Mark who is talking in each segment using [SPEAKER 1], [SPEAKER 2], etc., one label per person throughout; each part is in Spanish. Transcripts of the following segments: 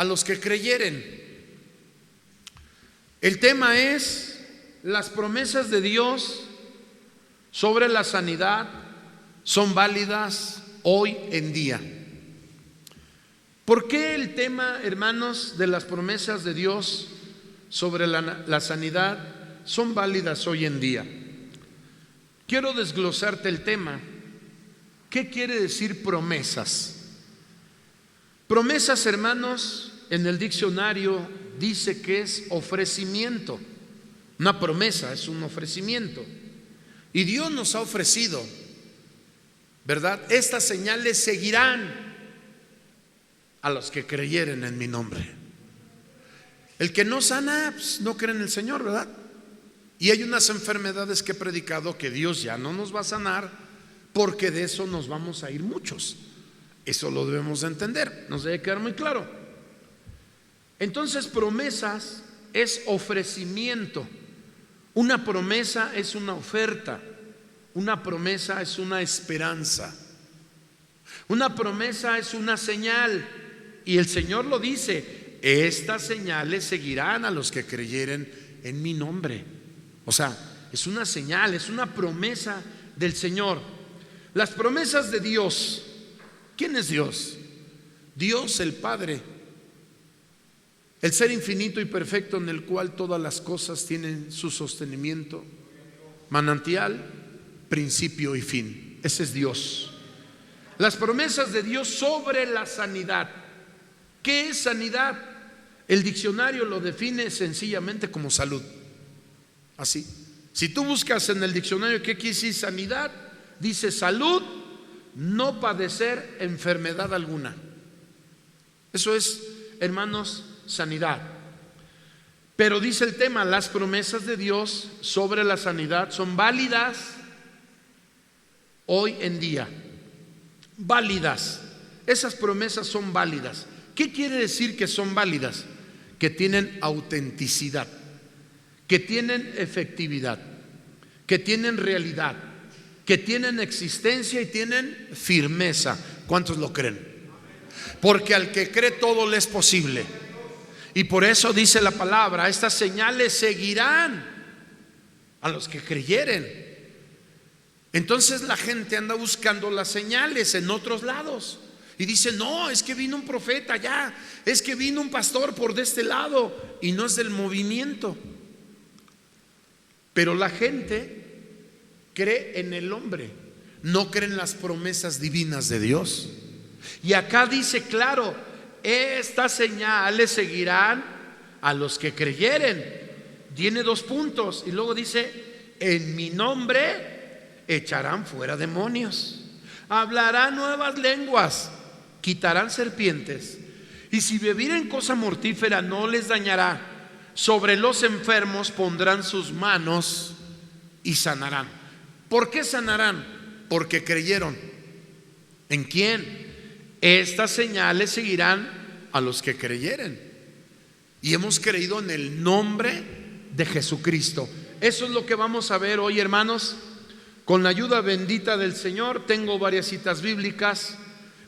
[SPEAKER 1] a los que creyeren. El tema es las promesas de Dios sobre la sanidad son válidas hoy en día. ¿Por qué el tema, hermanos, de las promesas de Dios sobre la sanidad son válidas hoy en día? Quiero desglosarte el tema. ¿Qué quiere decir promesas? Promesas, hermanos, en el diccionario dice que es ofrecimiento. Una promesa es un ofrecimiento. Y Dios nos ha ofrecido, ¿verdad? Estas señales seguirán a los que creyeren en mi nombre. El que no sana, pues, no cree en el Señor, ¿verdad? Y hay unas enfermedades que he predicado que Dios ya no nos va a sanar, porque de eso nos vamos a ir muchos. Eso lo debemos de entender, nos debe quedar muy claro. Entonces, promesas es ofrecimiento. Una promesa es una oferta. Una promesa es una esperanza. Una promesa es una señal. Y el Señor lo dice: estas señales seguirán a los que creyeren en mi nombre. O sea, es una señal, es una promesa del Señor. Las promesas de Dios. ¿Quién es Dios? Dios el Padre, el ser infinito y perfecto en el cual todas las cosas tienen su sostenimiento, manantial, principio y fin. Ese es Dios. Las promesas de Dios sobre la sanidad. ¿Qué es sanidad? El diccionario lo define sencillamente como salud. Así. Si tú buscas en el diccionario qué quiere decir sanidad, dice salud, no padecer enfermedad alguna. Eso es, hermanos, sanidad. Pero dice el tema, las promesas de Dios sobre la sanidad son válidas hoy en día. Válidas. Esas promesas son válidas. ¿Qué quiere decir que son válidas? Que tienen autenticidad, que tienen efectividad, que tienen realidad, que tienen existencia y tienen firmeza. ¿Cuántos lo creen? Porque al que cree todo le es posible. Y por eso dice la palabra: estas señales seguirán a los que creyeren. Entonces la gente anda buscando las señales en otros lados y dice: no, es que vino un profeta allá, es que vino un pastor por de este lado, y no es del movimiento. Pero la gente cree en el hombre, no cree en las promesas divinas de Dios. Y acá dice claro: estas señales seguirán a los que creyeren. Tiene 2 puntos y luego dice: en mi nombre echarán fuera demonios, hablarán nuevas lenguas, quitarán serpientes, y si bebieren cosa mortífera no les dañará. Sobre los enfermos pondrán sus manos y sanarán. ¿Por qué sanarán? Porque creyeron. ¿En quién? Estas señales seguirán a los que creyeren. Y hemos creído en el nombre de Jesucristo. Eso es lo que vamos a ver hoy, hermanos. Con la ayuda bendita del Señor, tengo varias citas bíblicas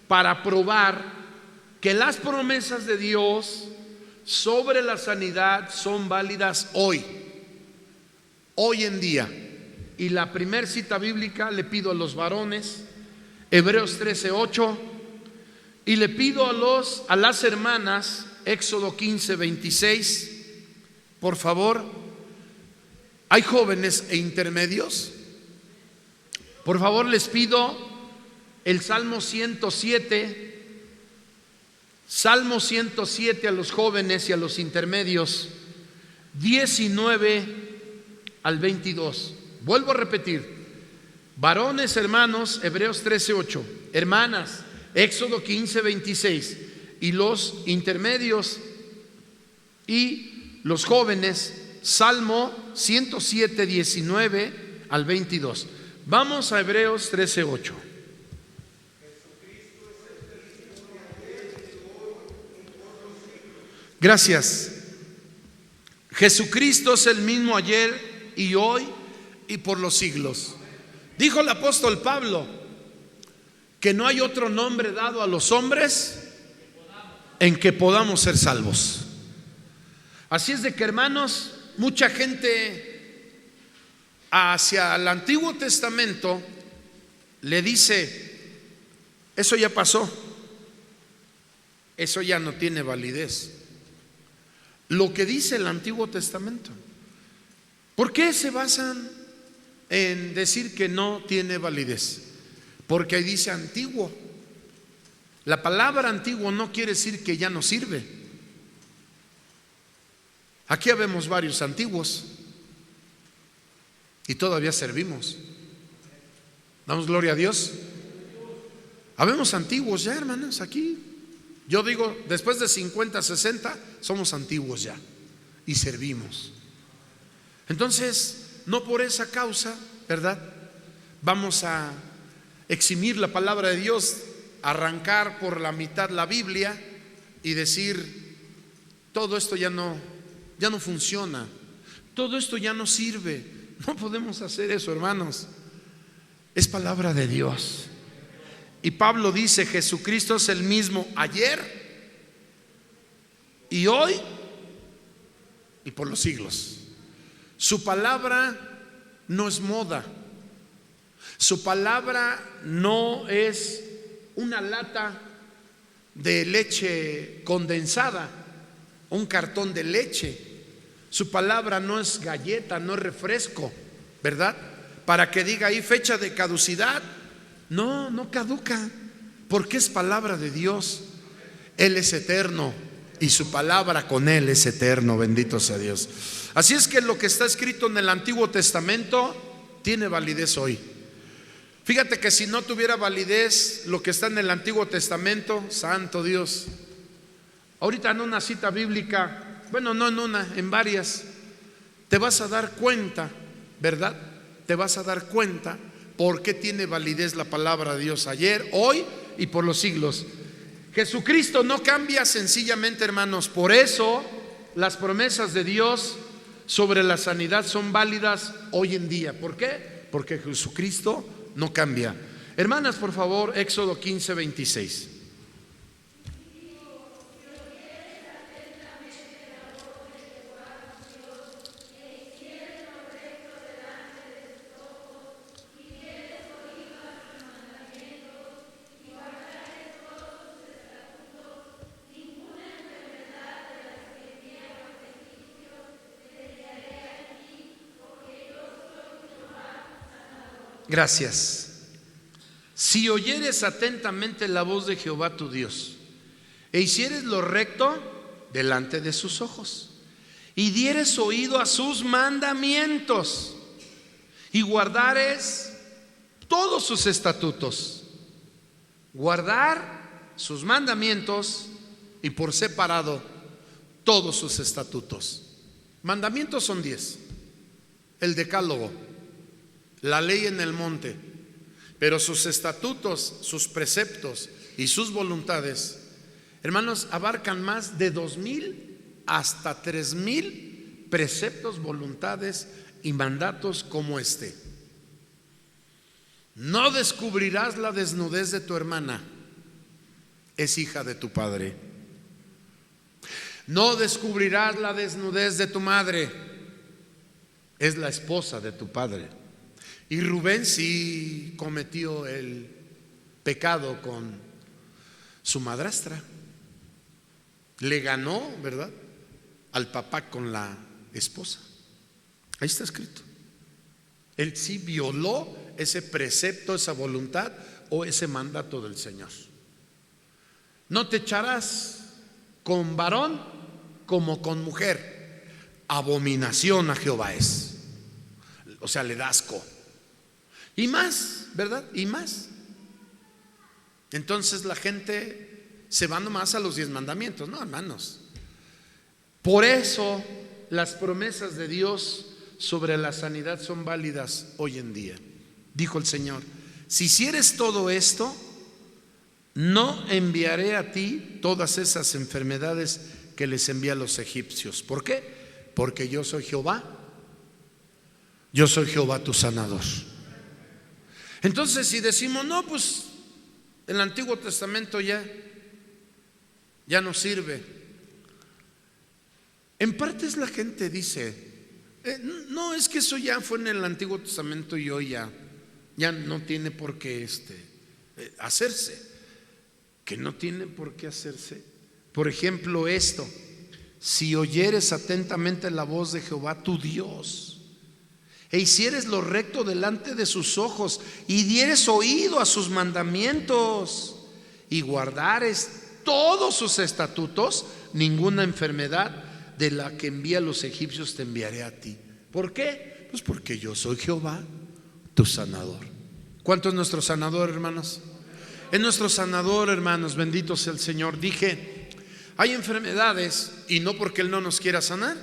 [SPEAKER 1] para probar que las promesas de Dios sobre la sanidad son válidas hoy en día. Y la primera cita bíblica le pido a los varones, Hebreos 13:8, y le pido a las hermanas, Éxodo 15:26. Por favor, ¿hay jóvenes e intermedios? Por favor, les pido el Salmo 107. Salmo 107 a los jóvenes y a los intermedios, 19 al 22. Vuelvo a repetir: varones, hermanos, Hebreos 13:8, hermanas, Éxodo 15:26, y los intermedios y los jóvenes, Salmo 107, 19 al 22. Vamos a Hebreos 13:8. Gracias. Jesucristo es el mismo ayer y hoy y por los siglos. Dijo el apóstol Pablo que no hay otro nombre dado a los hombres en que podamos ser salvos. Así es de que, hermanos, mucha gente hacia el Antiguo Testamento le dice: eso ya pasó, eso ya no tiene validez. Lo que dice el Antiguo Testamento. ¿Por qué se basan en decir que no tiene validez? Porque ahí dice antiguo. La palabra antiguo no quiere decir que ya no sirve. Aquí habemos varios antiguos y todavía servimos. Damos gloria a Dios. Habemos antiguos ya, hermanos, aquí. Yo digo, después de 50, 60, somos antiguos ya y servimos. Entonces, no por esa causa, ¿verdad?, vamos a eximir la palabra de Dios, arrancar por la mitad la Biblia y decir: todo esto ya no funciona, todo esto ya no sirve. No podemos hacer eso, hermanos. Es palabra de Dios. Y Pablo dice: Jesucristo es el mismo ayer y hoy y por los siglos. Su palabra no es moda. Su palabra no es una lata de leche condensada, un cartón de leche. Su palabra no es galleta, no es refresco, ¿verdad?, para que diga ahí fecha de caducidad. No, no caduca, porque es palabra de Dios. Él es eterno y su palabra con Él es eterno. Bendito sea Dios. Así es que lo que está escrito en el Antiguo Testamento tiene validez hoy. Fíjate que si no tuviera validez lo que está en el Antiguo Testamento, santo Dios, ahorita en una cita bíblica, bueno, no en una, en varias, te vas a dar cuenta, ¿verdad? Te vas a dar cuenta por qué tiene validez la palabra de Dios ayer, hoy y por los siglos. Jesucristo no cambia sencillamente, hermanos. Por eso las promesas de Dios sobre la sanidad son válidas hoy en día. ¿Por qué? Porque Jesucristo no cambia. Hermanas, por favor, Éxodo 15, 26. Gracias. Si oyeres atentamente la voz de Jehová tu Dios, e hicieres lo recto delante de sus ojos, y dieres oído a sus mandamientos, y guardares todos sus estatutos. Guardar sus mandamientos y por separado todos sus estatutos. Mandamientos son 10. El decálogo, la ley en el monte, pero sus estatutos, sus preceptos y sus voluntades, hermanos, abarcan más de 2000 hasta 3000 preceptos, voluntades y mandatos como este. No descubrirás la desnudez de tu hermana, es hija de tu padre. No descubrirás la desnudez de tu madre, es la esposa de tu padre. Y Rubén sí cometió el pecado con su madrastra. Le ganó, ¿verdad?, al papá con la esposa. Ahí está escrito. Él sí violó ese precepto, esa voluntad o ese mandato del Señor. No te echarás con varón como con mujer. Abominación a Jehová es. O sea, le da asco. Y más, ¿verdad? Y más. Entonces la gente se va nomás a los 10 mandamientos. No, hermanos. Por eso las promesas de Dios sobre la sanidad son válidas hoy en día. Dijo el Señor: si hicieres todo esto, no enviaré a ti todas esas enfermedades que les envié a los egipcios. ¿Por qué? Porque yo soy Jehová. Yo soy Jehová tu sanador. Entonces, si decimos, no, pues el Antiguo Testamento ya ya no sirve. En partes la gente dice, no, es que eso ya fue en el Antiguo Testamento y hoy ya no tiene por qué hacerse. Que no tiene por qué hacerse. Por ejemplo, esto: si oyeres atentamente la voz de Jehová tu Dios, e hicieres lo recto delante de sus ojos, y dieres oído a sus mandamientos, y guardares todos sus estatutos, ninguna enfermedad de la que envía a los egipcios te enviaré a ti. ¿Por qué? Pues porque yo soy Jehová, tu sanador. ¿Cuánto es nuestro sanador, hermanos? Es nuestro sanador, hermanos, bendito sea el Señor. Dije, hay enfermedades, y no porque Él no nos quiera sanar.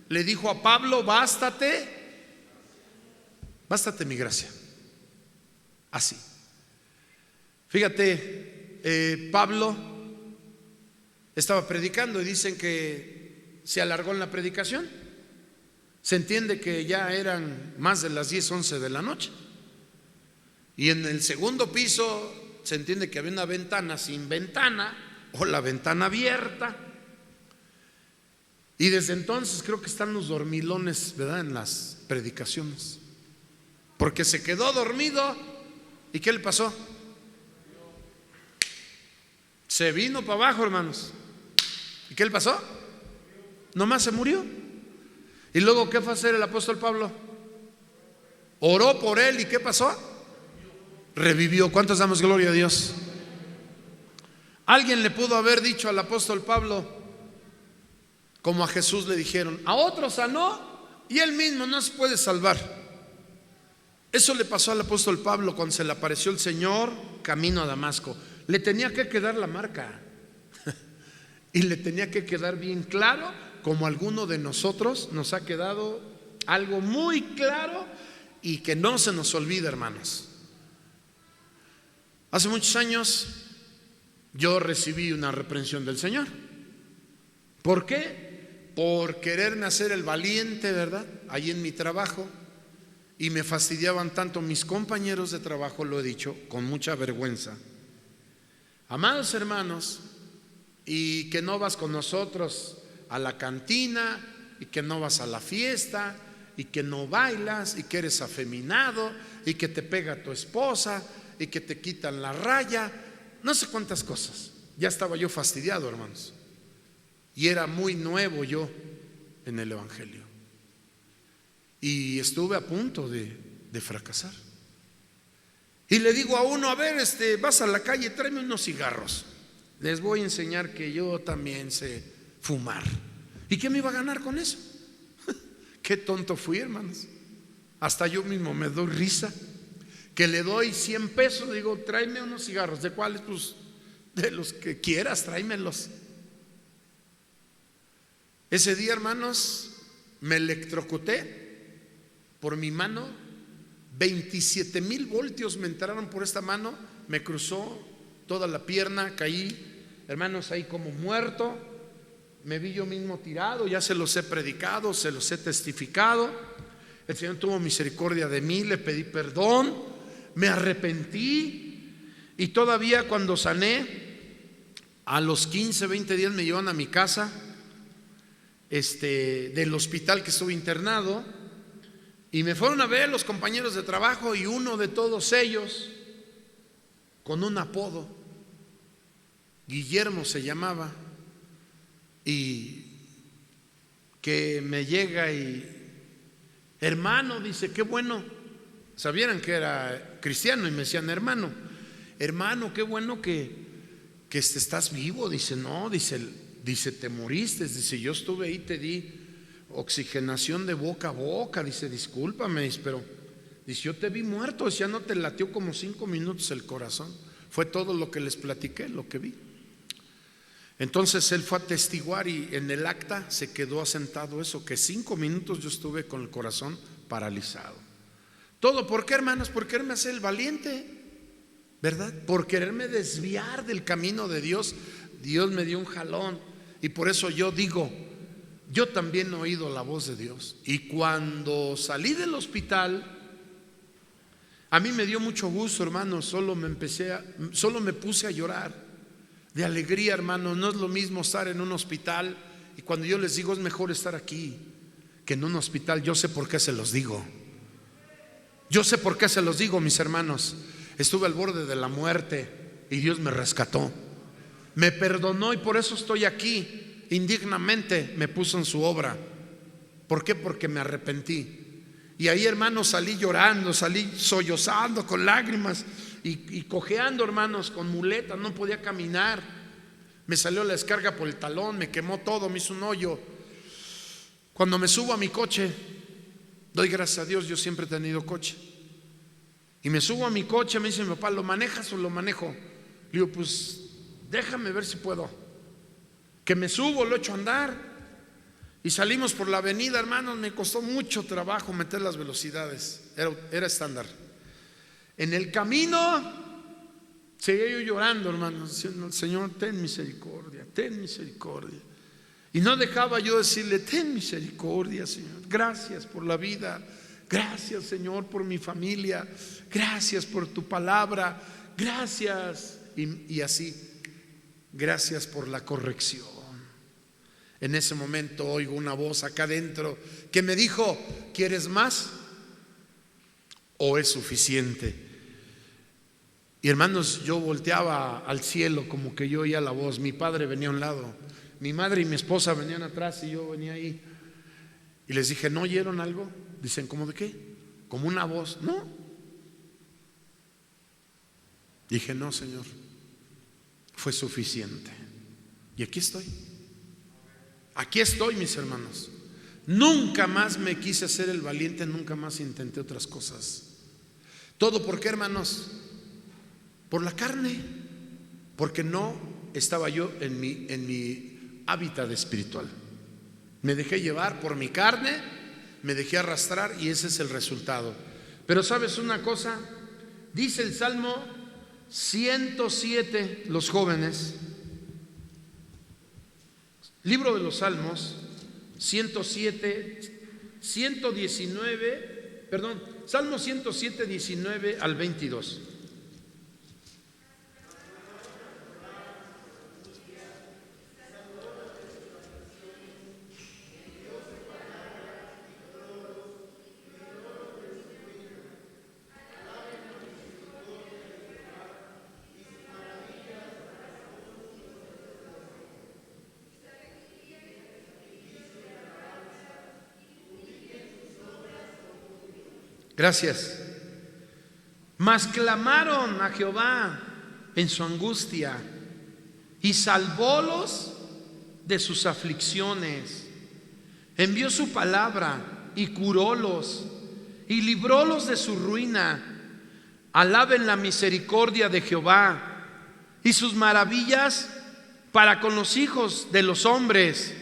[SPEAKER 1] Le dijo a Pablo, bástate mi gracia. Así. Fíjate, Pablo estaba predicando y dicen que se alargó en la predicación. Se entiende que ya eran más de las 10, 11 de la noche. Y en el segundo piso se entiende que había una ventana sin ventana, o la ventana abierta. Y desde entonces creo que están los dormilones, ¿verdad?, en las predicaciones. Porque se quedó dormido. ¿Y qué le pasó? Se vino para abajo, hermanos. ¿Y qué le pasó? Nomás se murió. ¿Y luego qué fue a hacer el apóstol Pablo? Oró por él. ¿Y qué pasó? Revivió. ¿Cuántos damos gloria a Dios? Alguien le pudo haber dicho al apóstol Pablo, como a Jesús le dijeron: a otro sanó y él mismo no se puede salvar. Eso le pasó al apóstol Pablo cuando se le apareció el Señor camino a Damasco. Le tenía que quedar la marca y le tenía que quedar bien claro, como a alguno de nosotros nos ha quedado algo muy claro y que no se nos olvida, hermanos. Hace muchos años yo recibí una reprensión del Señor. ¿Por qué? Por quererme hacer el valiente, ¿verdad?, ahí en mi trabajo. Y me fastidiaban tanto mis compañeros de trabajo, lo he dicho con mucha vergüenza. Amados hermanos, y que no vas con nosotros a la cantina, y que no vas a la fiesta, y que no bailas, y que eres afeminado, y que te pega tu esposa, y que te quitan la raya, no sé cuántas cosas. Ya estaba yo fastidiado, hermanos, y era muy nuevo yo en el evangelio, y estuve a punto de fracasar. Y le digo a uno: a ver, vas a la calle, tráeme unos cigarros, les voy a enseñar que yo también sé fumar. ¿Y qué me iba a ganar con eso? Qué tonto fui, hermanos. Hasta yo mismo me doy risa. Que le doy 100 pesos, digo: tráeme unos cigarros. ¿De cuáles? Pues de los que quieras, tráemelos. Ese día, hermanos, me electrocuté por mi mano. 27,000 voltios me entraron por esta mano, me cruzó toda la pierna, caí, hermanos, ahí como muerto. Me vi yo mismo tirado. Ya se los he predicado, se los he testificado. El Señor tuvo misericordia de mí, le pedí perdón, me arrepentí. Y todavía cuando sané, a los 15, 20 días me llevan a mi casa del hospital que estuve internado. Y me fueron a ver los compañeros de trabajo, y uno de todos ellos, con un apodo, Guillermo se llamaba, y que me llega y: hermano, dice, qué bueno. Sabían que era cristiano y me decían: hermano, qué bueno que estás vivo. Dice: no, dice, te moriste. Dice: yo estuve ahí, te di oxigenación de boca a boca. Dice: discúlpame, pero dice, yo te vi muerto. Dice: ya no te latió como 5 minutos el corazón. Fue todo lo que les platiqué, lo que vi. Entonces él fue a atestiguar, y en el acta se quedó asentado eso, que 5 minutos yo estuve con el corazón paralizado. Todo, ¿por qué, hermanos? Por quererme hacer el valiente, ¿verdad? Por quererme desviar del camino de Dios. Dios me dio un jalón. Y por eso yo digo, yo también he oído la voz de Dios. Y cuando salí del hospital, a mí me dio mucho gusto, hermanos. Solo me puse a llorar de alegría, hermanos. No es lo mismo estar en un hospital, y cuando yo les digo es mejor estar aquí que en un hospital, yo sé por qué se los digo. Yo sé por qué se los digo, mis hermanos. Estuve al borde de la muerte y Dios me rescató, me perdonó, y por eso estoy aquí. Indignamente me puso en su obra. ¿Por qué? Porque me arrepentí. Y ahí, hermanos, salí llorando, salí sollozando con lágrimas y cojeando, hermanos, con muletas, no podía caminar. Me salió la descarga por el talón, me quemó todo, me hizo un hoyo. Cuando me subo a mi coche, doy gracias a Dios, yo siempre he tenido coche. Y me subo a mi coche, me dice mi papá, ¿lo manejas o lo manejo? Le digo, pues déjame ver si puedo. Que me subo, lo echo a andar. Y salimos por la avenida, hermanos. Me costó mucho trabajo meter las velocidades, era estándar. En el camino seguía yo llorando, hermanos, diciendo: Señor, ten misericordia, ten misericordia. Y no dejaba yo decirle: ten misericordia, Señor, gracias por la vida, gracias, Señor, por mi familia, gracias por tu palabra, gracias. Y así, gracias por la corrección. En ese momento oigo una voz acá adentro que me dijo: ¿quieres más o es suficiente? Y hermanos, yo volteaba al cielo, como que yo oía la voz. Mi padre venía a un lado, mi madre y mi esposa venían atrás, y yo venía ahí. Y les dije: ¿no oyeron algo? Dicen: ¿cómo de qué? Como una voz. No. Dije: no, Señor, fue suficiente. Y aquí estoy. Aquí estoy, mis hermanos. Nunca más me quise hacer el valiente, nunca más intenté otras cosas. ¿Todo por qué, hermanos? Por la carne. Porque no estaba yo en mi hábitat espiritual. Me dejé llevar por mi carne, me dejé arrastrar, y ese es el resultado. Pero ¿sabes una cosa? Dice el Salmo 107, los jóvenes, libro de los Salmos 107, 119, perdón, Salmo 107, 19 al 22. Gracias. Mas clamaron a Jehová en su angustia, y salvólos de sus aflicciones. Envió su palabra y curólos, y librólos de su ruina. Alaben la misericordia de Jehová y sus maravillas para con los hijos de los hombres,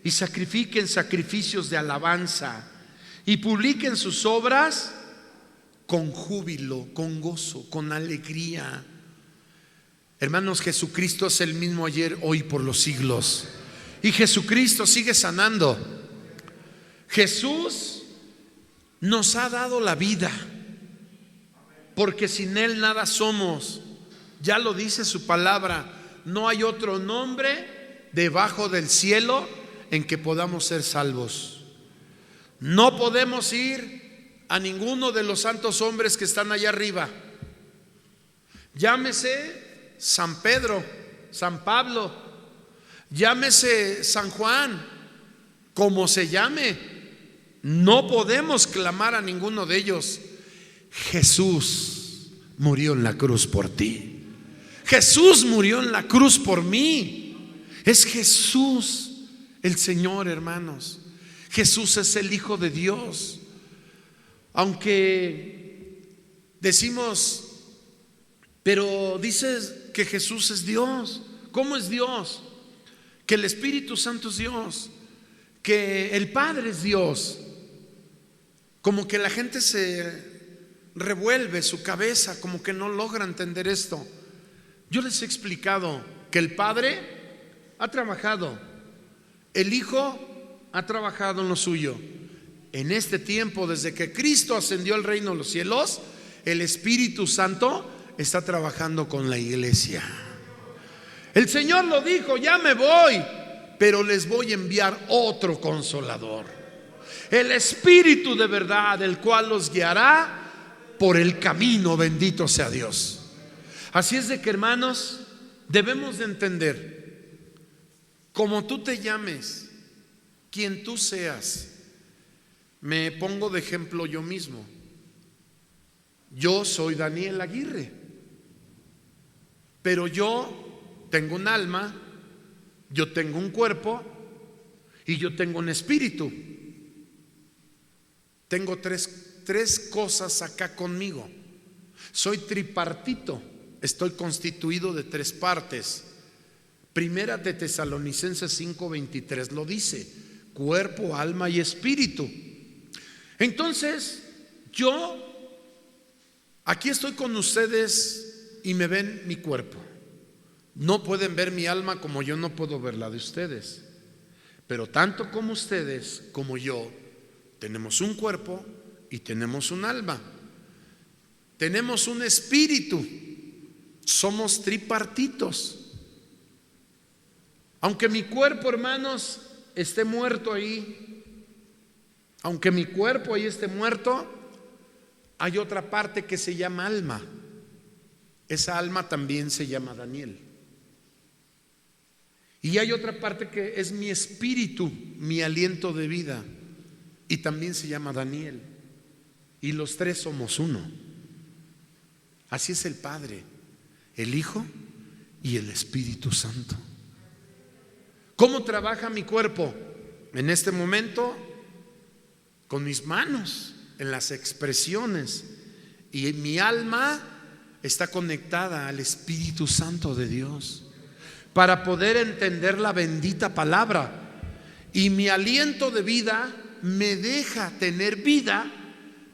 [SPEAKER 1] y sacrifiquen sacrificios de alabanza, y publiquen sus obras con júbilo, con gozo, con alegría. Hermanos, Jesucristo es el mismo ayer, hoy, por los siglos. Y Jesucristo sigue sanando. Jesús nos ha dado la vida, porque sin Él nada somos. Ya lo dice su palabra: no hay otro nombre debajo del cielo en que podamos ser salvos. No podemos ir a ninguno de los santos hombres que están allá arriba. Llámese San Pedro, San Pablo, llámese San Juan, como se llame. No podemos clamar a ninguno de ellos. Jesús murió en la cruz por ti. Jesús murió en la cruz por mí. Es Jesús el Señor, hermanos. Jesús es el Hijo de Dios. Aunque decimos, pero dices que Jesús es Dios. ¿Cómo es Dios? Que el Espíritu Santo es Dios, que el Padre es Dios. Como que la gente se revuelve su cabeza, como que no logra entender esto. Yo les he explicado que el Padre ha trabajado, el Hijo ha trabajado en lo suyo. En este tiempo, desde que Cristo ascendió al reino de los cielos, el Espíritu Santo está trabajando con la iglesia. El Señor lo dijo: ya me voy, pero les voy a enviar otro consolador, el Espíritu de verdad, el cual los guiará por el camino. Bendito sea Dios. Así es de que, hermanos, debemos de entender, como tú te llames, quien tú seas. Me pongo de ejemplo yo mismo. Yo soy Daniel Aguirre, pero yo tengo un alma, yo tengo un cuerpo y yo tengo un espíritu. Tengo tres cosas acá conmigo. Soy tripartito, estoy constituido de tres partes. Primera de Tesalonicenses 5:23 lo dice: cuerpo, alma y espíritu. Entonces, yo aquí estoy con ustedes y me ven mi cuerpo. No pueden ver mi alma como yo no puedo ver la de ustedes. Pero tanto como ustedes como yo tenemos un cuerpo y tenemos un alma. Tenemos un espíritu. Somos tripartitos. Aunque mi cuerpo, hermanos, esté muerto ahí, aunque mi cuerpo ahí esté muerto, hay otra parte que se llama alma. Esa alma también se llama Daniel. Y hay otra parte que es mi espíritu, mi aliento de vida, y también se llama Daniel. Y los tres somos uno. Así es el Padre, el Hijo y el Espíritu Santo. ¿Cómo trabaja mi cuerpo? En este momento, con mis manos, en las expresiones. Y mi alma está conectada al Espíritu Santo de Dios para poder entender la bendita palabra. Y mi aliento de vida me deja tener vida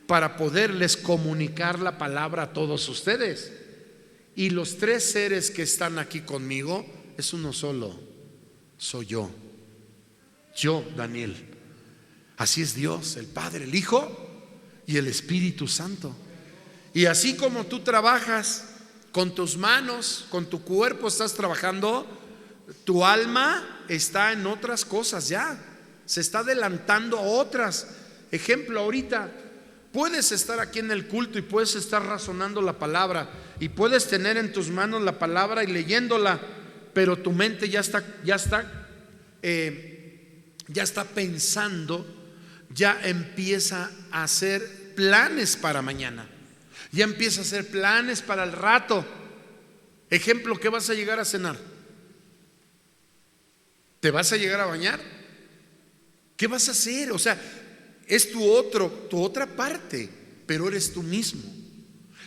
[SPEAKER 1] para poderles comunicar la palabra a todos ustedes. Y los tres seres que están aquí conmigo es uno solo: soy yo, Daniel. Así es Dios, el Padre, el Hijo y el Espíritu Santo. Y así como tú trabajas con tus manos, con tu cuerpo estás trabajando, tu alma está en otras cosas ya, se está adelantando a otras. Ejemplo, ahorita puedes estar aquí en el culto y puedes estar razonando la palabra y puedes tener en tus manos la palabra y leyéndola, pero tu mente ya está pensando, ya empieza a hacer planes para mañana, ya empieza a hacer planes para el rato. Ejemplo, ¿qué vas a llegar a cenar? ¿Te vas a llegar a bañar? ¿Qué vas a hacer? O sea, es tu otra parte, pero eres tú mismo.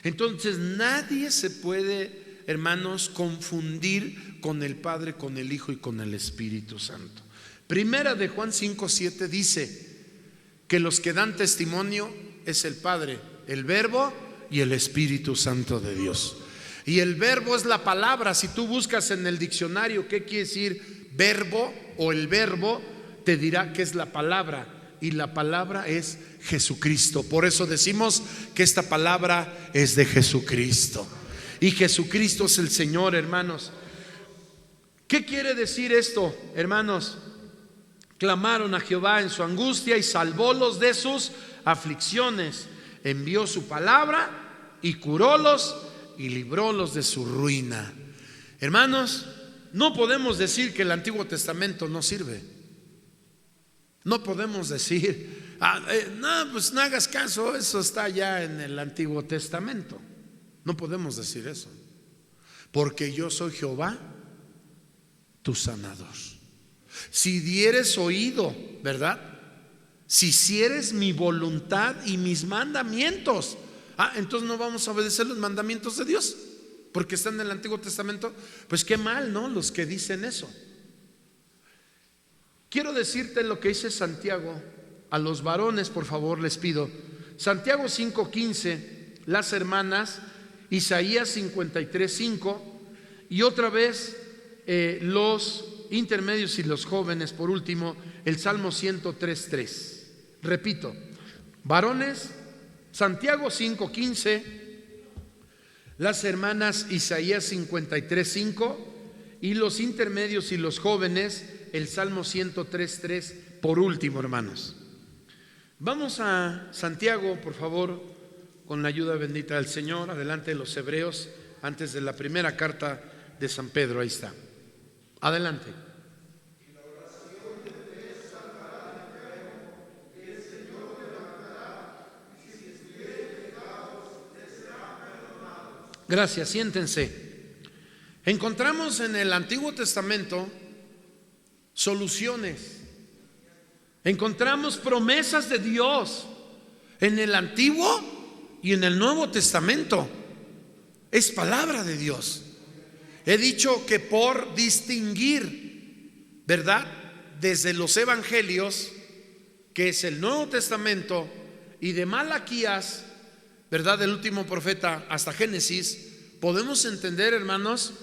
[SPEAKER 1] Entonces nadie se puede, hermanos, confundir con el Padre, con el Hijo y con el Espíritu Santo. Primera de Juan 5:7 dice que los que dan testimonio es el Padre, el Verbo y el Espíritu Santo de Dios. Y el verbo es la palabra. Si tú buscas en el diccionario qué quiere decir verbo o el verbo, te dirá que es la palabra. Y la palabra es Jesucristo. Por eso decimos que esta palabra es de Jesucristo. Y Jesucristo es el Señor, hermanos. ¿Qué quiere decir esto, hermanos? Clamaron a Jehová en su angustia y salvólos de sus aflicciones. Envió su palabra y curólos y librólos de su ruina. Hermanos, no podemos decir que el Antiguo Testamento no sirve. No podemos decir, no, pues no hagas caso, eso está ya en el Antiguo Testamento. No podemos decir eso, porque yo soy Jehová, tu sanador. Si dieres oído, ¿verdad? Si hicieres mi voluntad y mis mandamientos. Entonces no vamos a obedecer los mandamientos de Dios porque están en el Antiguo Testamento. Pues qué mal, ¿no? Los que dicen eso. Quiero decirte lo que dice Santiago a los varones, por favor, les pido. Santiago 5:15, las hermanas, Isaías 53:5 y otra vez los intermedios y los jóvenes, por último, el Salmo 103:3. Repito, varones, Santiago 5:15, las hermanas, Isaías 53:5 y los intermedios y los jóvenes, el Salmo 103:3 por último, hermanos. Vamos a Santiago, por favor, con la ayuda bendita del Señor, adelante de los Hebreos, antes de la primera carta de San Pedro, ahí está. Adelante. Gracias, siéntense. Encontramos en el Antiguo Testamento soluciones. Encontramos promesas de Dios en el Antiguo y en el Nuevo Testamento. Es palabra de Dios. He dicho que por distinguir, ¿verdad?, desde los evangelios, que es el Nuevo Testamento, y de Malaquías, ¿verdad?, del último profeta, hasta Génesis, podemos entender, hermanos,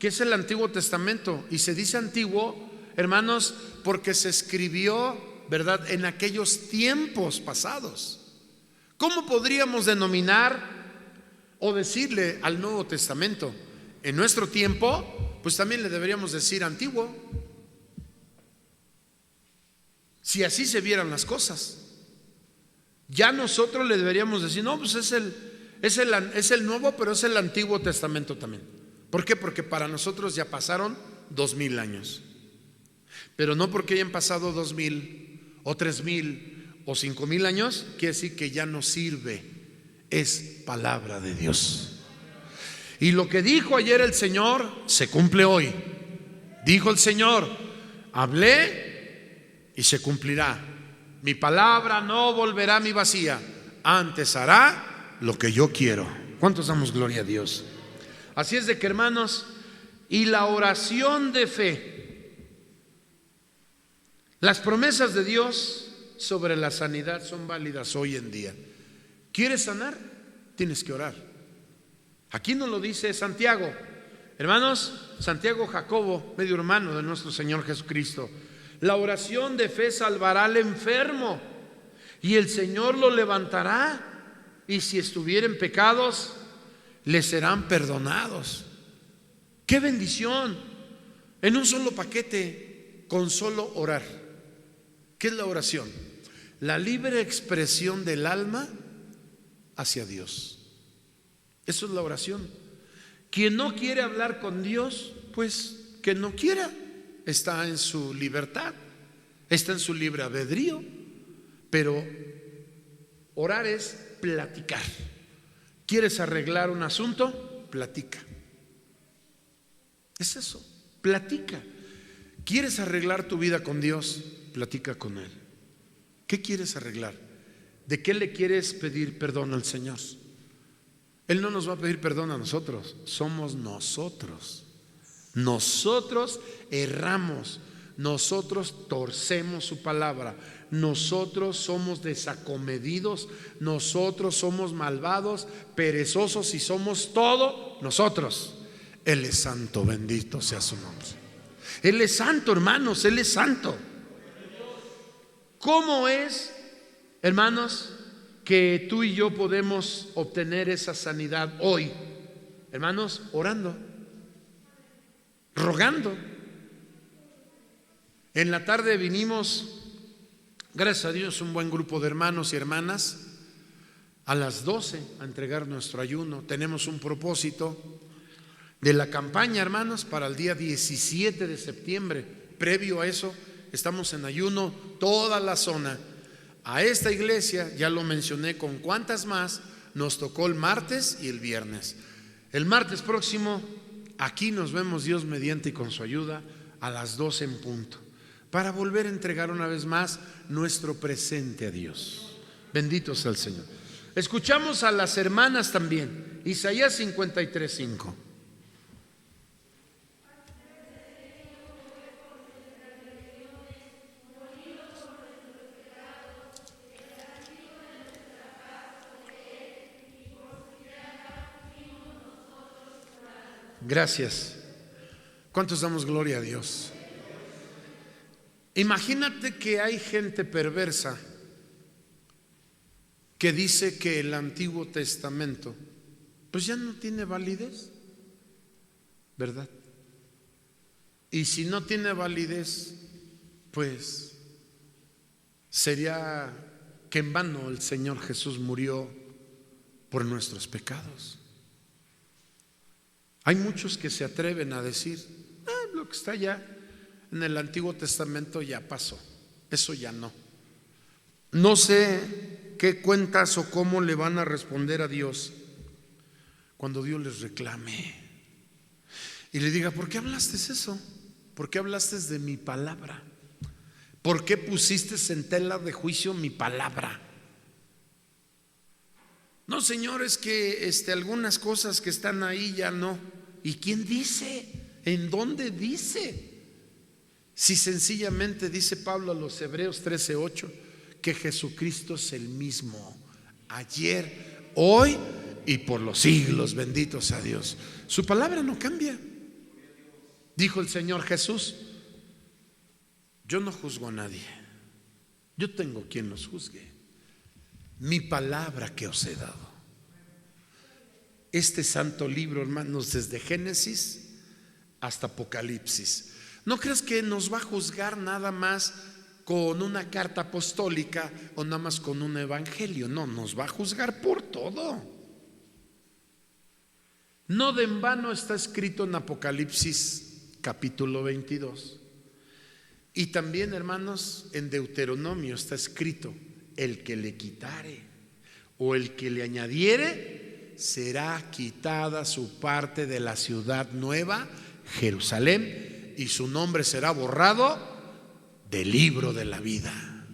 [SPEAKER 1] que es el Antiguo Testamento. Y se dice antiguo, hermanos, porque se escribió, ¿verdad?, en aquellos tiempos pasados. ¿Cómo podríamos denominar o decirle al Nuevo Testamento? En nuestro tiempo, pues también le deberíamos decir antiguo, si así se vieran las cosas. Ya nosotros le deberíamos decir, no, pues es el Nuevo, pero es el Antiguo Testamento también. ¿Por qué? Porque para nosotros ya pasaron 2000 años. Pero no porque hayan pasado 2000 o 3000 o 5000 años, quiere decir que ya no sirve. Es palabra de Dios. Y lo que dijo ayer el Señor se cumple hoy. Dijo el Señor: hablé y se cumplirá. Mi palabra no volverá a mi vacía, antes hará lo que yo quiero. ¿Cuántos damos gloria a Dios? Así es de que, hermanos, y la oración de fe, las promesas de Dios sobre la sanidad son válidas hoy en día. ¿Quieres sanar? Tienes que orar. Aquí nos lo dice Santiago. Hermanos, Santiago Jacobo, medio hermano de nuestro Señor Jesucristo. La oración de fe salvará al enfermo y el Señor lo levantará, y si estuviera en pecados, le serán perdonados. ¡Qué bendición! En un solo paquete, con solo orar. ¿Qué es la oración? La libre expresión del alma hacia Dios. Eso es la oración. Quien no quiere hablar con Dios, pues que no quiera. Está en su libertad, está en su libre albedrío. Pero orar es platicar. ¿Quieres arreglar un asunto? Platica. Es eso, platica. ¿Quieres arreglar tu vida con Dios? Platica con Él. ¿Qué quieres arreglar? ¿De qué le quieres pedir perdón al Señor? Él no nos va a pedir perdón a nosotros, somos nosotros. Nosotros erramos, nosotros torcemos su palabra, nosotros somos desacomedidos, nosotros somos malvados, perezosos y somos todo nosotros. Él es santo, bendito sea su nombre. Él es santo, hermanos, Él es santo. ¿Cómo es, hermanos, que tú y yo podemos obtener esa sanidad hoy? Hermanos, orando, rogando. En la tarde vinimos, gracias a Dios, un buen grupo de hermanos y hermanas a las 12 a entregar nuestro ayuno. Tenemos un propósito de la campaña, hermanos, para el día 17 de septiembre. Previo a eso, estamos en ayuno toda la zona. A esta iglesia, ya lo mencioné, con cuántas más nos tocó el martes y el viernes. El martes próximo, aquí nos vemos, Dios mediante y con su ayuda, a las 12 en punto, para volver a entregar una vez más nuestro presente a Dios. Bendito sea el Señor. Escuchamos a las hermanas también. Isaías 53:5. Gracias. ¿Cuántos damos gloria a Dios? Imagínate que hay gente perversa que dice que el Antiguo Testamento pues ya no tiene validez, ¿verdad? Y si no tiene validez, pues sería que en vano el Señor Jesús murió por nuestros pecados. Hay muchos que se atreven a decir: lo que está ya en el Antiguo Testamento ya pasó, eso ya no. No sé qué cuentas o cómo le van a responder a Dios cuando Dios les reclame y le diga: ¿por qué hablaste eso? ¿Por qué hablaste de mi palabra? ¿Por qué pusiste en tela de juicio mi palabra? No, Señor, es que algunas cosas que están ahí ya no. ¿Y quién dice? ¿En dónde dice? Si sencillamente dice Pablo a los Hebreos 13:8 que Jesucristo es el mismo ayer, hoy y por los siglos, bendito sea Dios. Su palabra no cambia. Dijo el Señor Jesús: yo no juzgo a nadie, yo tengo quien los juzgue. Mi palabra que os he dado. Este santo libro, hermanos, desde Génesis hasta Apocalipsis. No creas que nos va a juzgar nada más con una carta apostólica o nada más con un evangelio. No, nos va a juzgar por todo. No de en vano está escrito en Apocalipsis capítulo 22. Y también, hermanos, en Deuteronomio está escrito: el que le quitare o el que le añadiere, será quitada su parte de la ciudad nueva, Jerusalén, y su nombre será borrado del libro de la vida.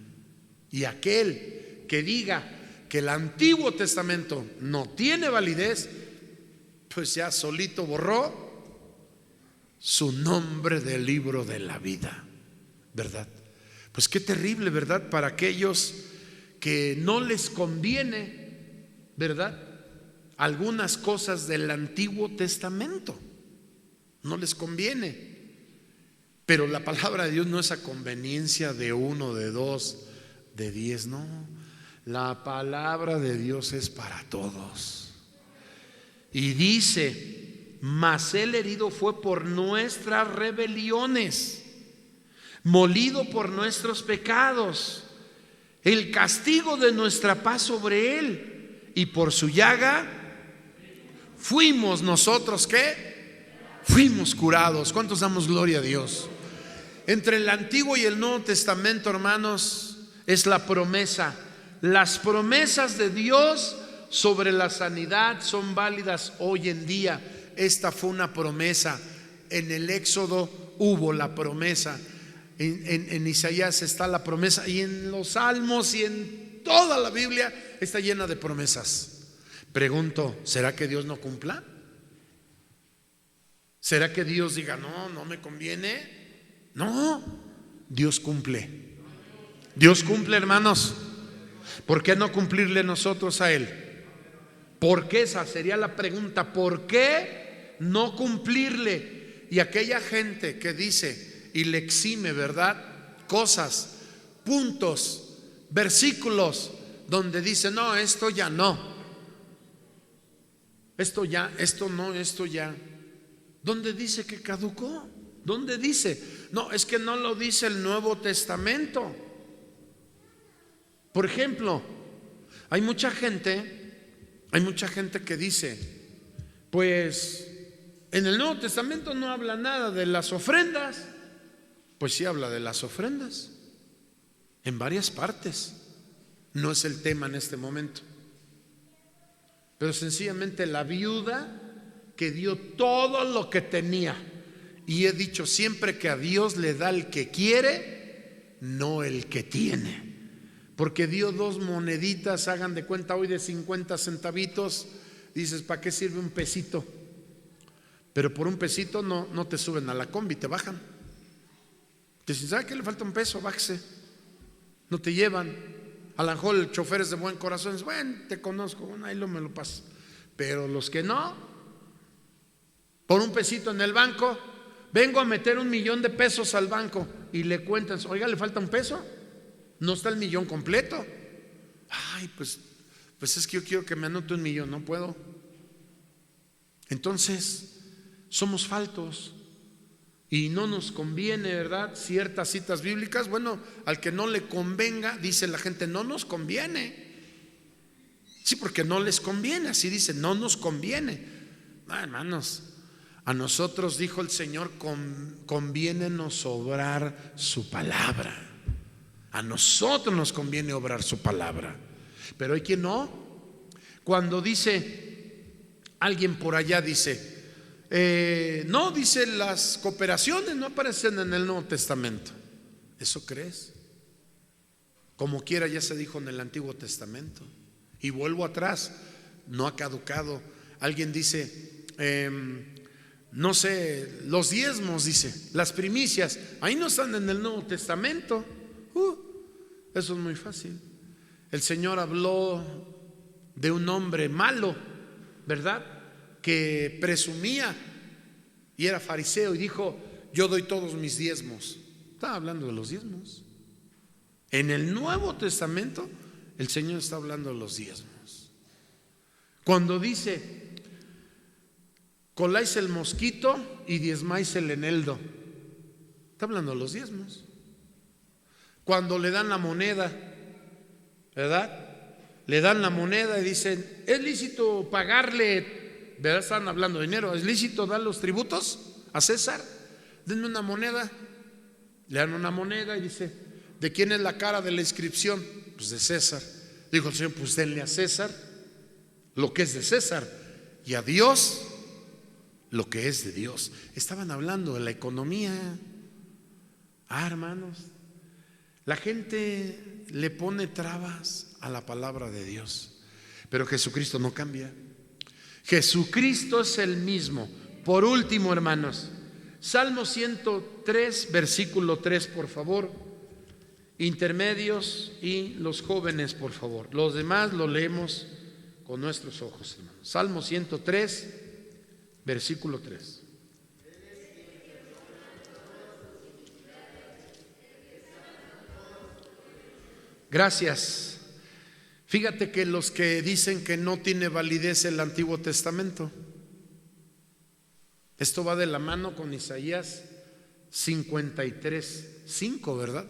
[SPEAKER 1] Y aquel que diga que el Antiguo Testamento no tiene validez, pues ya solito borró su nombre del libro de la vida, ¿verdad? Pues qué terrible, ¿verdad? Para aquellos que no les conviene, ¿verdad?, algunas cosas del Antiguo Testamento. No les conviene. Pero la palabra de Dios no es a conveniencia de uno, de dos, de 10, no. La palabra de Dios es para todos. Y dice: mas el herido fue por nuestras rebeliones, molido por nuestros pecados. El castigo de nuestra paz sobre él, y por su llaga fuimos nosotros, ¿qué? Fuimos curados. ¿Cuántos damos gloria a Dios? Entre el Antiguo y el Nuevo Testamento, hermanos, es la promesa. Las promesas de Dios sobre la sanidad son válidas hoy en día. Esta fue una promesa. En el Éxodo hubo la promesa. En Isaías está la promesa, y en los Salmos y en toda la Biblia está llena de promesas. Pregunto: ¿será que Dios no cumpla? ¿Será que Dios diga: no me conviene? No, Dios cumple. Dios cumple, hermanos. ¿Por qué no cumplirle nosotros a Él? ¿Por qué? Esa sería la pregunta. ¿Por qué no cumplirle? Y aquella gente que dice y le exime, ¿verdad?, cosas, puntos, versículos donde dice: no, esto ya no, esto ya, esto no, esto ya. ¿Dónde dice que caducó? ¿Dónde dice? No, es que no lo dice el Nuevo Testamento. Por ejemplo, hay mucha gente que dice: pues en el Nuevo Testamento no habla nada de las ofrendas. Pues sí habla de las ofrendas en varias partes. No es el tema en este momento, pero sencillamente la viuda que dio todo lo que tenía. Y he dicho siempre que a Dios le da el que quiere, no el que tiene. Porque dio 2 moneditas, hagan de cuenta hoy, de 50 centavitos. Dices: ¿para qué sirve un pesito? Pero por un pesito no te suben a la combi, te bajan. Te dicen: ¿sabe qué le falta un peso? Bájese. No te llevan. A lo mejor el chofer es de buen corazón, es: bueno, te conozco, bueno, ahí me lo paso. Pero los que no, por un pesito en el banco, vengo a meter 1,000,000 de pesos al banco, y le cuentan: oiga, ¿le falta un peso? No está el 1,000,000 completo. Ay, pues es que yo quiero que me anote 1,000,000, no puedo. Entonces, somos faltos. y no nos conviene, ¿verdad? Ciertas citas bíblicas. Bueno, al que no le convenga, dice la gente, no nos conviene. Sí, porque no les conviene, así dice, no nos conviene. Hermanos, a nosotros, dijo el Señor, conviénenos obrar su palabra. A nosotros nos conviene obrar su palabra. Pero hay quien no. Cuando dice, alguien por allá dice, no, dice, las cooperaciones no aparecen en el Nuevo Testamento. ¿Eso crees? Como quiera ya se dijo en el Antiguo Testamento. Y vuelvo atrás, no ha caducado. Alguien dice, no sé, los diezmos, dice, las primicias, ahí no están en el Nuevo Testamento. Eso es muy fácil. El Señor habló de un hombre malo, ¿verdad? Que presumía y era fariseo y dijo, yo doy todos mis diezmos. Estaba hablando de los diezmos. En el Nuevo Testamento el Señor está hablando de los diezmos. Cuando dice, coláis el mosquito y diezmáis el eneldo, está hablando de los diezmos. Cuando le dan la moneda, ¿verdad? Le dan la moneda y dicen, ¿es lícito pagarle? ¿Verdad? Están hablando de dinero. ¿Es lícito dar los tributos a César? Denme una moneda. Le dan una moneda y dice, ¿de quién es la cara de la inscripción? Pues de César. Dijo el Señor, pues denle a César lo que es de César y a Dios lo que es de Dios. Estaban hablando de la economía. Hermanos, la gente le pone trabas a la palabra de Dios, pero Jesucristo no cambia. Jesucristo es el mismo. Por último, hermanos, Salmo 103, versículo 3, por favor. Intermedios y los jóvenes, por favor. Los demás lo leemos con nuestros ojos, hermanos. Salmo 103, versículo 3. Gracias. Fíjate que los que dicen que no tiene validez el Antiguo Testamento, esto va de la mano con Isaías 53, 5, ¿verdad?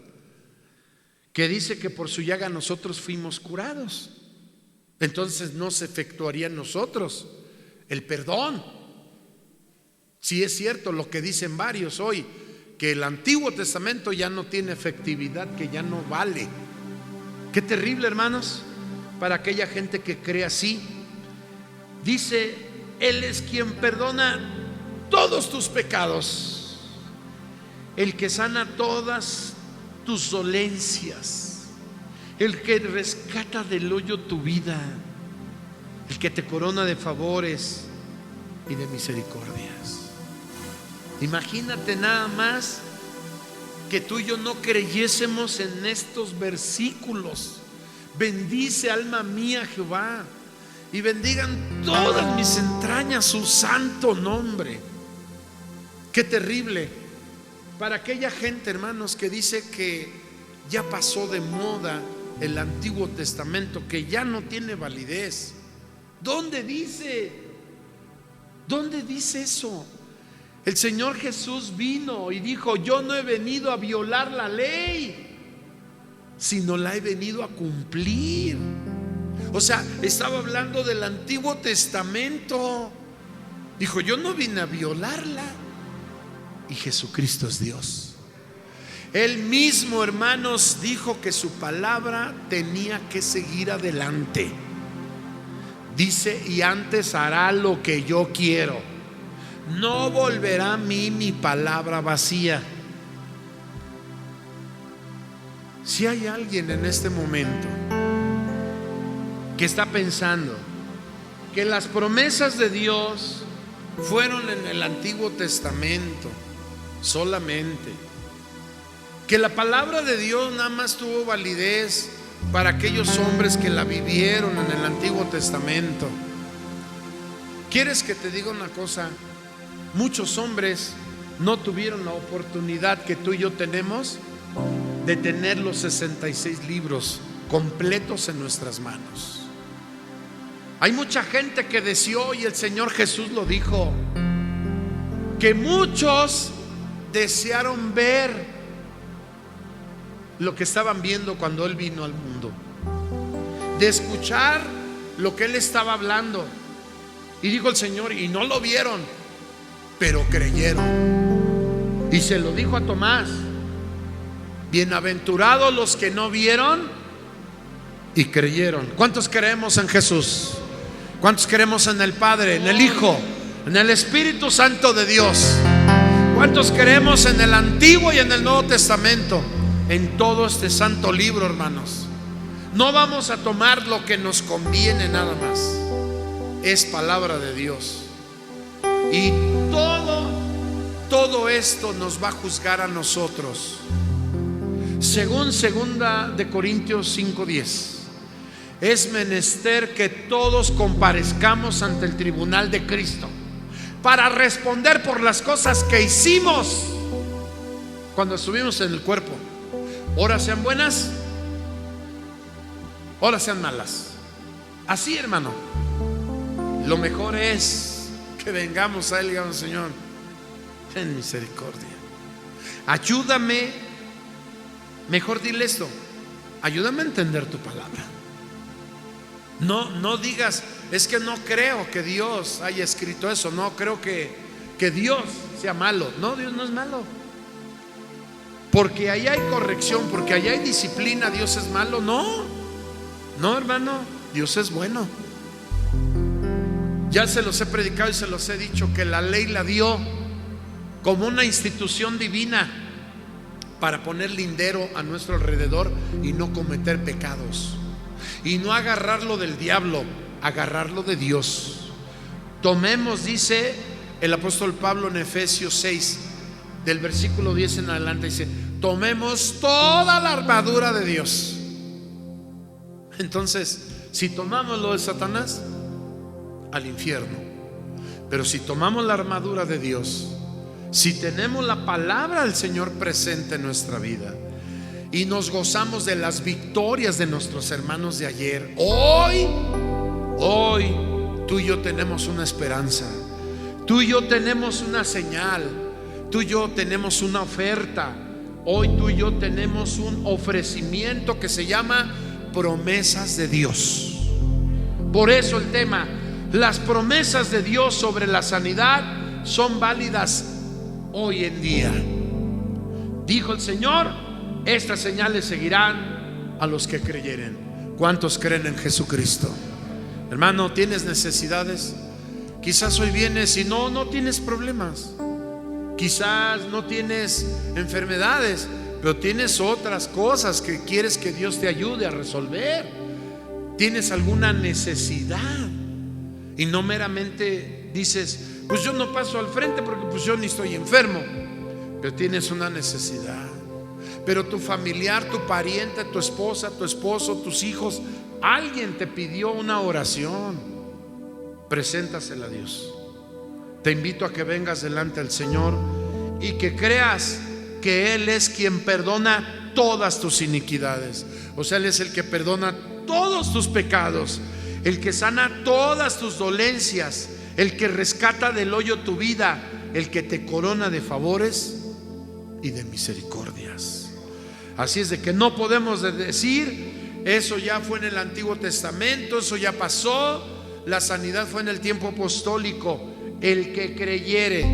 [SPEAKER 1] Que dice que por su llaga nosotros fuimos curados. Entonces no se efectuaría en nosotros el perdón. Si es cierto lo que dicen varios hoy, que el Antiguo Testamento ya no tiene efectividad, que ya no vale. Qué terrible, hermanos, para aquella gente que cree así. Dice, Él es quien perdona todos tus pecados, el que sana todas tus dolencias, el que rescata del hoyo tu vida, el que te corona de favores y de misericordias. Imagínate nada más que tú y yo no creyésemos en estos versículos. Bendice, alma mía, Jehová, y bendigan todas mis entrañas su santo nombre. Qué terrible para aquella gente, hermanos, que dice que ya pasó de moda el Antiguo Testamento, que ya no tiene validez. ¿Dónde dice? ¿Dónde dice eso? El Señor Jesús vino y dijo, yo no he venido a violar la ley, sino la he venido a cumplir. O sea, estaba hablando del Antiguo Testamento. Dijo, yo no vine a violarla. Y Jesucristo es Dios. Él mismo, hermanos, dijo que su palabra tenía que seguir adelante. Dice, y antes hará lo que yo quiero. No volverá a mí mi palabra vacía. Si hay alguien en este momento que está pensando que las promesas de Dios fueron en el Antiguo Testamento solamente, que la palabra de Dios nada más tuvo validez para aquellos hombres que la vivieron en el Antiguo Testamento, ¿quieres que te diga una cosa? Muchos hombres no tuvieron la oportunidad que tú y yo tenemos de tener los 66 libros completos en nuestras manos. Hay mucha gente que deseó, y el Señor Jesús lo dijo, que muchos desearon ver lo que estaban viendo cuando Él vino al mundo, de escuchar lo que Él estaba hablando. Y dijo el Señor, y no lo vieron, pero creyeron. Y se lo dijo a Tomás: bienaventurados los que no vieron y creyeron. ¿Cuántos creemos en Jesús? ¿Cuántos creemos en el Padre, en el Hijo, en el Espíritu Santo de Dios? ¿Cuántos creemos en el Antiguo y en el Nuevo Testamento? En todo este santo libro, hermanos. No vamos a tomar lo que nos conviene nada más. Es palabra de Dios. Y todo esto nos va a juzgar a nosotros. Según 2 de Corintios 5:10, es menester que todos comparezcamos ante el tribunal de Cristo para responder por las cosas que hicimos cuando estuvimos en el cuerpo, ora sean buenas, ora sean malas. Así, hermano, lo mejor es que vengamos a Él y digamos: Señor, ten misericordia, ayúdame. Mejor dile esto: ayúdame a entender tu palabra. No digas: es que no creo que Dios haya escrito eso, no creo que Dios sea malo. No, Dios no es malo. Porque ahí hay corrección, porque ahí hay disciplina, ¿Dios es malo? No, hermano, Dios es bueno. Ya se los he predicado y se los he dicho que la ley la dio como una institución divina para poner lindero a nuestro alrededor y no cometer pecados, y no agarrarlo del diablo, agarrarlo de Dios. Tomemos, dice el apóstol Pablo en Efesios 6, del versículo 10 en adelante, dice: tomemos toda la armadura de Dios. Entonces, si tomamos lo de Satanás, al infierno. Pero si tomamos la armadura de Dios, si tenemos la palabra del Señor presente en nuestra vida y nos gozamos de las victorias de nuestros hermanos de ayer, hoy tú y yo tenemos una esperanza, tú y yo tenemos una señal, tú y yo tenemos una oferta. Hoy tú y yo tenemos un ofrecimiento que se llama promesas de Dios. Por eso el tema: las promesas de Dios sobre la sanidad son válidas hoy en día. Dijo el Señor: estas señales seguirán a los que creyeren. ¿Cuántos creen en Jesucristo? Hermano, ¿tienes necesidades? Quizás hoy vienes y no tienes problemas. Quizás no tienes enfermedades, pero tienes otras cosas que quieres que Dios te ayude a resolver. Tienes alguna necesidad y no meramente dices: pues yo no paso al frente porque pues yo ni estoy enfermo. Pero tienes una necesidad. Pero tu familiar, tu pariente, tu esposa, tu esposo, tus hijos, alguien te pidió una oración. Preséntasela a Dios. Te invito a que vengas delante del Señor y que creas que Él es quien perdona todas tus iniquidades. O sea, Él es el que perdona todos tus pecados, el que sana todas tus dolencias, el que rescata del hoyo tu vida, el que te corona de favores y de misericordias. Así es de que no podemos decir: eso ya fue en el Antiguo Testamento, eso ya pasó. La sanidad fue en el tiempo apostólico. El que creyere,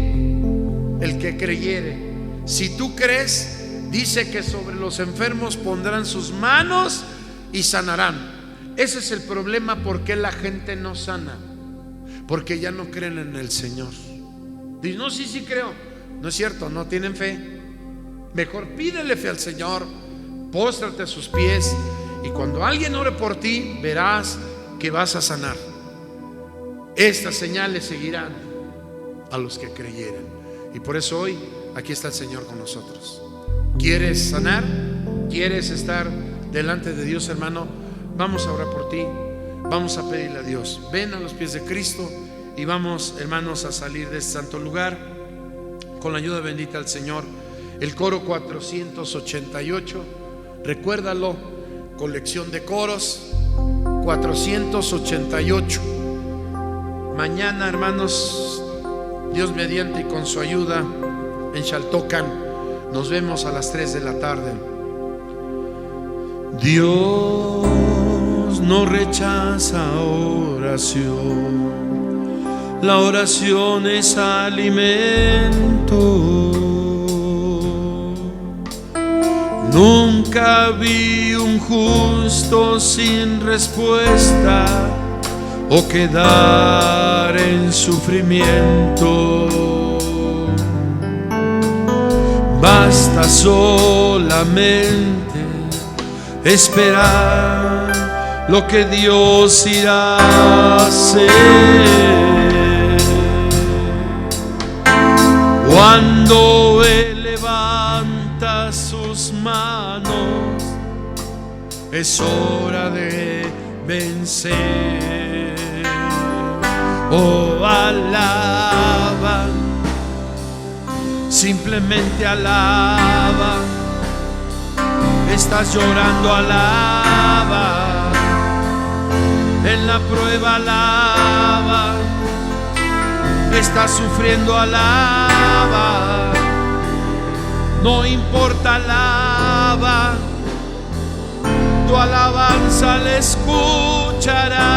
[SPEAKER 1] si tú crees, dice que sobre los enfermos pondrán sus manos y sanarán. Ese es el problema. ¿Por qué la gente no sana? Porque ya no creen en el Señor. Dicen: no, sí creo. No es cierto, no tienen fe. Mejor pídele fe al Señor, póstrate a sus pies, y cuando alguien ore por ti, verás que vas a sanar. Estas señales seguirán a los que creyeren. Y por eso hoy aquí está el Señor con nosotros. ¿Quieres sanar? ¿Quieres estar delante de Dios, hermano? Vamos a orar por ti. Vamos a pedirle a Dios. Ven a los pies de Cristo y vamos, hermanos, a salir de este santo lugar con la ayuda bendita del Señor. El coro 488, recuérdalo, colección de coros 488. Mañana, hermanos, Dios mediante y con su ayuda, en Xaltocan. Nos vemos a las 3 de la tarde.
[SPEAKER 2] Dios no rechaza oración. La oración es alimento. Nunca vi un justo sin respuesta o quedar en sufrimiento. Basta solamente esperar lo que Dios irá a hacer. Cuando Él levanta sus manos, es hora de vencer. Oh, alaba, simplemente alaba. Estás llorando, alaba. En la prueba, alaba. Estás sufriendo, alaba. No importa, alaba. Tu alabanza le escuchará.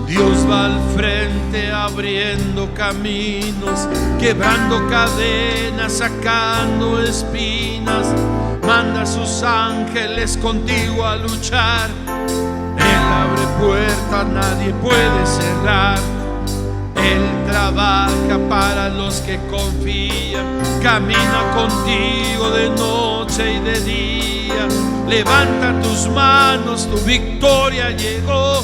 [SPEAKER 2] Dios va al frente abriendo caminos, quebrando cadenas, sacando espinas. Manda a sus ángeles contigo a luchar. Él abre puertas, nadie puede cerrar. Él trabaja para los que confían. Camina contigo de noche y de día. Levanta tus manos, tu victoria llegó.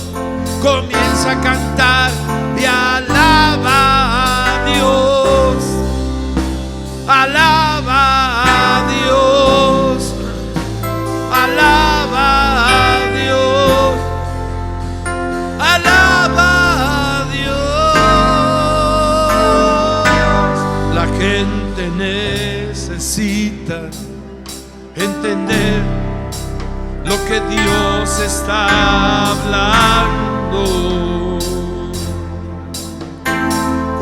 [SPEAKER 2] Comienza a cantar y alaba a Dios. Alaba a Dios. Alaba a Dios. Alaba a Dios. La gente necesita entender lo que Dios está hablando.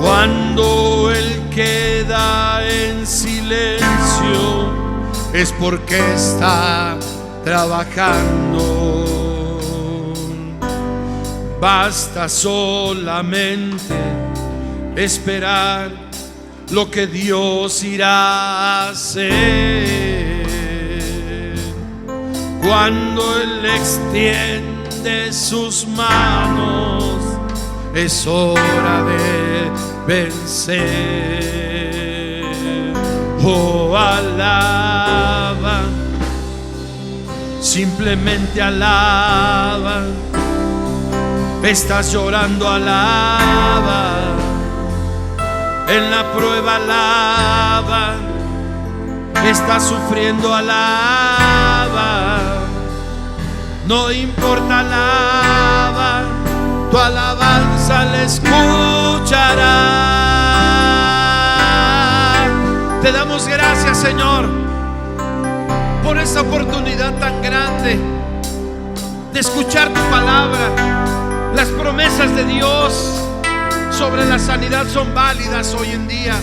[SPEAKER 2] Cuando Él queda en silencio, es porque está trabajando. Basta solamente esperar lo que Dios irá a hacer. Cuando Él extiende sus manos, es hora de vencer. Oh, alaba, simplemente alaba. Estás llorando, alaba. En la prueba, alaba. Estás sufriendo, alaba. No importa, alaba. Tu alabanza le escuchará. Te damos gracias, Señor, por esta oportunidad tan grande de escuchar tu palabra. Las promesas de Dios sobre la sanidad son válidas hoy en día.